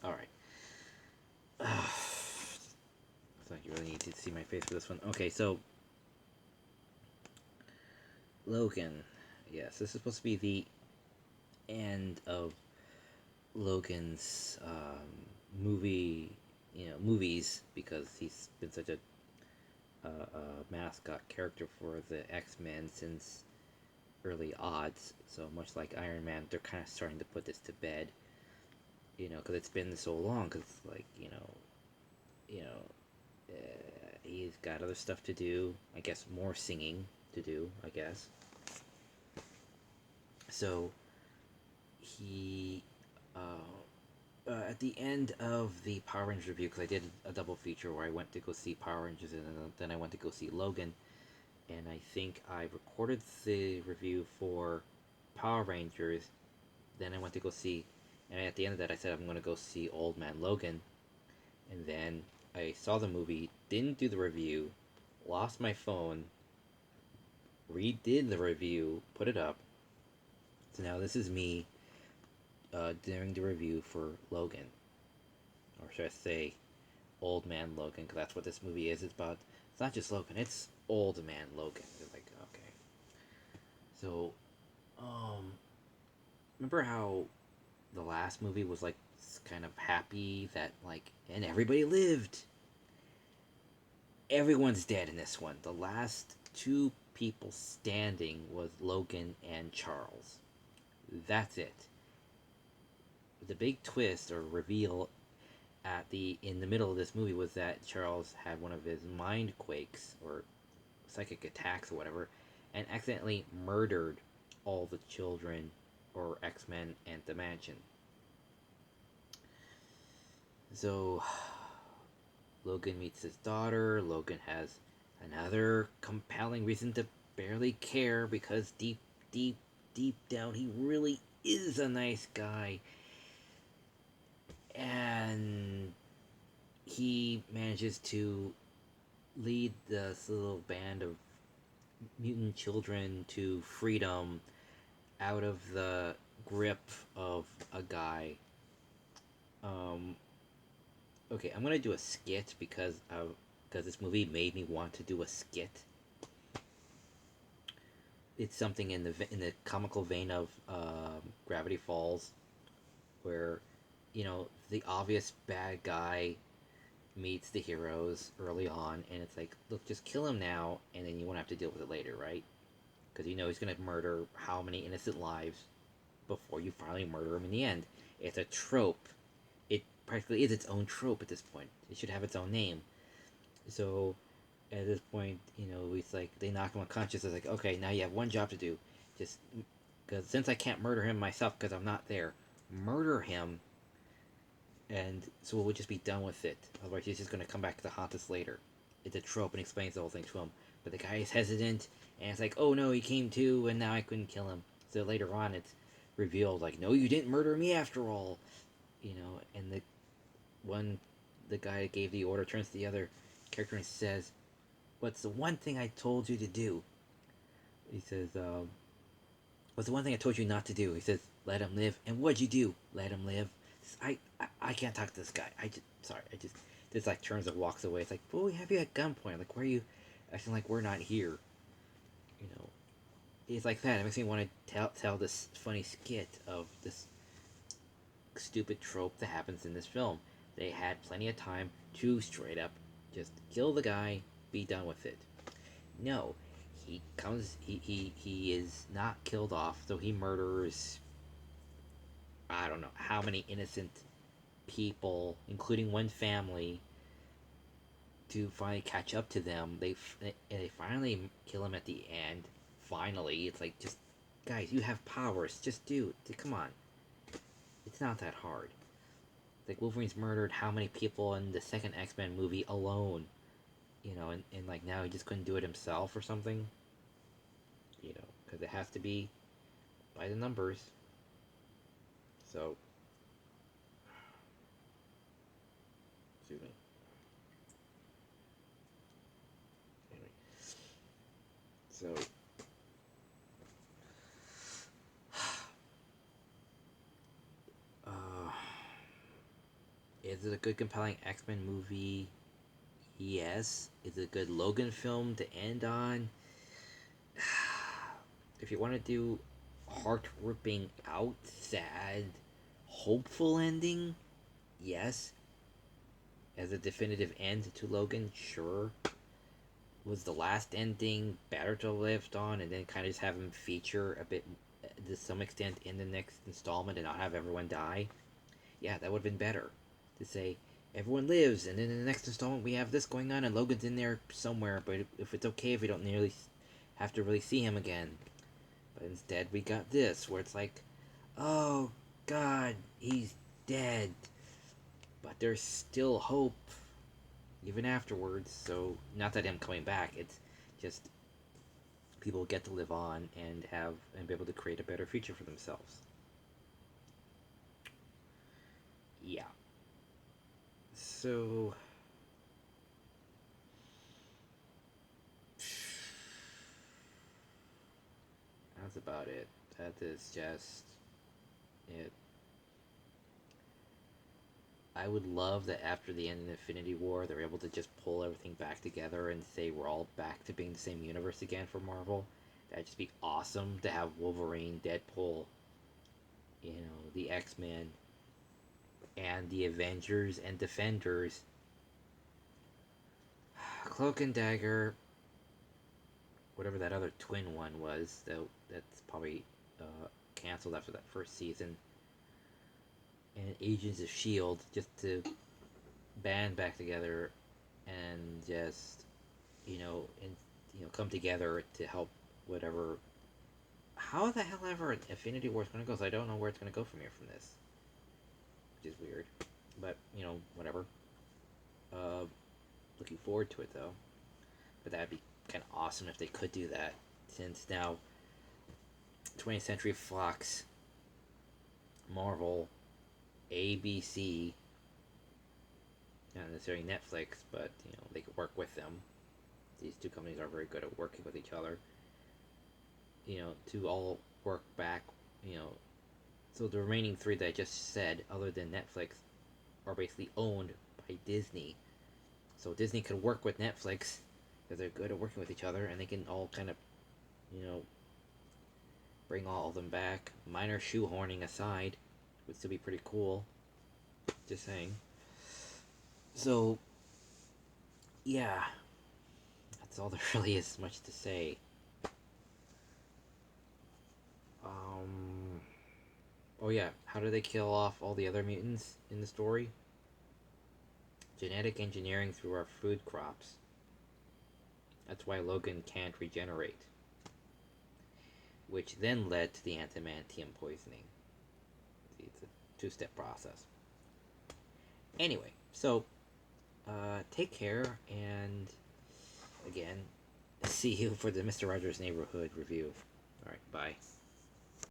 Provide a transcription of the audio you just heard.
All right. It's like you really need to see my face for this one. Okay, so Logan. Yes, this is supposed to be the end of Logan's movies because he's been such a mascot character for the X-Men since early odds. So much like Iron Man, they're kind of starting to put this to bed. Because it's been so long. Because like you know, he's got other stuff to do. I guess more singing to do. I guess. So he at the end of the Power Rangers review, because I did a double feature where I went to go see Power Rangers and then I went to go see Logan, and I think I recorded the review for Power Rangers. Then I went to go see, and at the end of that, I said I'm going to go see Old Man Logan, and then I saw the movie, didn't do the review, lost my phone, redid the review, put it up. So now this is me doing the review for Logan, or should I say, Old Man Logan, because that's what this movie is. It's about. It's not just Logan. It's Old Man Logan. It's like okay. So, remember how the last movie was like kind of happy that like and everybody lived. Everyone's dead in this one. The last two people standing was Logan and Charles. That's it. The big twist or reveal at the in the middle of this movie was that Charles had one of his mind quakes or psychic attacks or whatever, and accidentally murdered all the children or X-Men at the mansion. So Logan meets his daughter. Logan has another compelling reason to barely care because deep, deep down, he really is a nice guy. And he manages to lead this little band of mutant children to freedom out of the grip of a guy. Um, okay, I'm gonna do a skit because this movie made me want to do a skit. It's something in the comical vein of Gravity Falls, where the obvious bad guy meets the heroes early on, and it's like, look, just kill him now, and then you won't have to deal with it later, right? Because he's gonna murder how many innocent lives before you finally murder him in the end. It's a trope. It practically is its own trope at this point. It should have its own name. So at this point, it's like they knock him unconscious. It's like, okay, now you have one job to do. Just because since I can't murder him myself because I'm not there, murder him, and so we'll just be done with it. Otherwise, he's just going to come back to haunt us later. It's a trope and explains the whole thing to him. But the guy is hesitant, and it's like, oh no, he came too, and now I couldn't kill him. So later on, it's revealed like, no, you didn't murder me after all. And the guy that gave the order turns to the other character and says, "What's the one thing I told you to do?" He says, "What's the one thing I told you not to do?" He says, "Let him live." And what'd you do? Let him live. I can't talk to this guy. I just like turns and walks away. It's like, well, we have you at gunpoint. Like, where are you acting like we're not here? You know, it's like that. It makes me want to tell this funny skit of this stupid trope that happens in this film. They had plenty of time to straight up just kill the guy, be done with it. No, he is not killed off, so he murders I don't know how many innocent people, including one family, to finally catch up to them. They finally kill him at the end. Finally, it's like just guys, you have powers. Just do it. Come on, it's not that hard. Like Wolverine's murdered how many people in the second X-Men movie alone? And like now he just couldn't do it himself or something. Because it has to be by the numbers. So, excuse me. Anyway, so uh, Is it a good, compelling X-Men movie? Yes. Is it a good Logan film to end on? If you want to do heart ripping out, sad, hopeful ending, yes. As a definitive end to Logan, sure. Was the last ending better to live on and then kind of just have him feature a bit to some extent in the next installment and not have everyone die? Yeah, that would have been better. To say, everyone lives, and then in the next installment we have this going on, and Logan's in there somewhere, but if it's okay if we don't nearly have to really see him again. But instead, we got this, where it's like, oh, God, he's dead. But there's still hope, even afterwards. So, not that him coming back, it's just people get to live on and have and be able to create a better future for themselves. Yeah. So, that's about it. That is just it. I would love that after the end of Infinity War, they're able to just pull everything back together and say we're all back to being the same universe again for Marvel. That'd just be awesome to have Wolverine, Deadpool, the X Men, and the Avengers and Defenders. Cloak and Dagger, whatever that other twin one was, though that's probably canceled after that first season. And Agents of Shield, just to band back together and just and come together to help whatever. How the hell ever Infinity War is going to go? So I don't know where it's going to go from here from this, which is weird. But whatever. Uh, Looking forward to it though. But that'd be kind of awesome if they could do that, since now 20th Century Fox, Marvel, ABC, not necessarily Netflix, but they could work with them. These two companies are very good at working with each other. To all work back. So the remaining three that I just said, other than Netflix, are basically owned by Disney. So Disney could work with Netflix because they're good at working with each other, and they can all kind of, you know, bring all of them back. Minor shoehorning aside, would still be pretty cool. Just saying. So, yeah, that's all there really is much to say. Um, oh yeah, how do they kill off all the other mutants in the story? Genetic engineering through our food crops. That's why Logan can't regenerate. Which then led to the adamantium poisoning. It's a two-step process. Anyway, so take care, and again, see you for the Mr. Rogers Neighborhood review. Alright, bye.